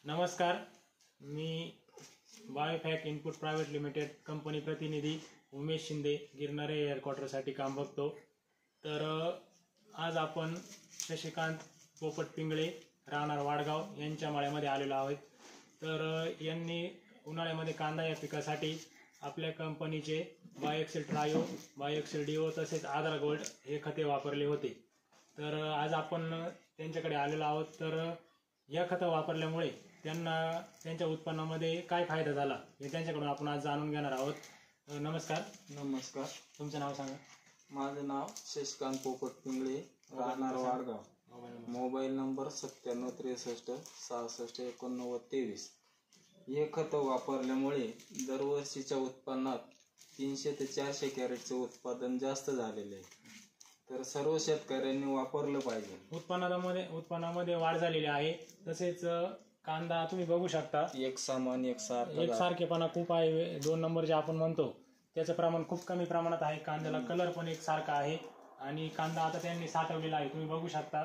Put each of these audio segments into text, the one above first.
नमस्कार, मी बायोफॅक input private limited company प्रतिनिधी उमेश शिंदे गिरणारे हेडक्वार्टरसाठी काम बघतो। तर आज आपण शशिकांत पोपट पिंगळे राहणार वाडगाव यांच्या मळ्यामध्ये आलेलो आहोत। तर यांनी उन्हाळ्यामध्ये कांदा या पिकासाठी आपल्या कंपनीचे बायोएक्सेल ट्रायो, बायोएक्सेल डिओ तसेच आधार गोल्ड हे खते वापरले होते। तर आज आपण त्यांच्याकडे आलेलो आहोत। तर या खतं वापरल्यामुळे त्यांना त्यांच्या उत्पन्नामध्ये काय फायदा झाला हे त्यांच्याकडून आपण आज जाणून घेणार आहोत। नमस्कार। नमस्कार, तुमचं नाव सांगा। माझं नाव शशिकांत पोपट पिंगळे, राहणार वाडगाव, मोबाईल नंबर 9763 66 89 23। हे खत वापरल्यामुळे दरवर्षीच्या उत्पन्नात 300 ते 400 कॅरेटचे उत्पादन जास्त झालेले आहे। तर सर्व शेतकऱ्यांनी वापरलं पाहिजे। उत्पन्नामध्ये वाढ झालेली आहे। तसेच कांदा तुम्ही बघू शकता, एकसारखेपणा खूप आहे। 2 नंबर जे आपण म्हणतो त्याचं प्रमाण खूप कमी प्रमाणात आहे। कांद्याला कलर पण एकसारखा आहे आणि कांदा आता त्यांनी साठवलेला आहे। तुम्ही बघू शकता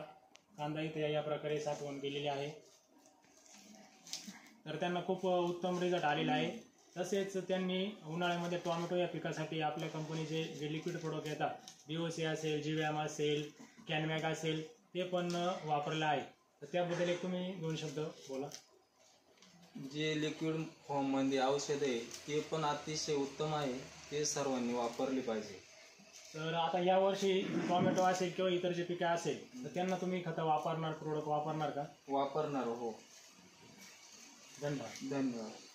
कांदा इथे या प्रकारे साठवण केलेली आहे। तर त्यांना खूप उत्तम रिझल्ट आलेला आहे। तसेच त्यांनी उन्हाळ्यामध्ये टोमॅटो या पिकासाठी आपल्या कंपनीचे जे लिक्विड प्रोडक्ट येतात, DOC असेल, जीवॅम असेल, कॅनमॅग असेल, ते पण वापरलं आहे। तर त्याबद्दल एक तुम्ही 2 शब्द बोला। जे लिक्विड फॉर्म मध्ये औषध आहे ते पण अतिशय उत्तम आहे, ते सर्वांनी वापरले पाहिजे। तर आता या वर्षी टोमॅटो असेल किंवा इतर जे पिके असेल तर त्यांना तुम्ही खतं वापरणार, प्रोडक्ट वापरणार का? वापरणार हो। धन्यवाद। धन्यवाद।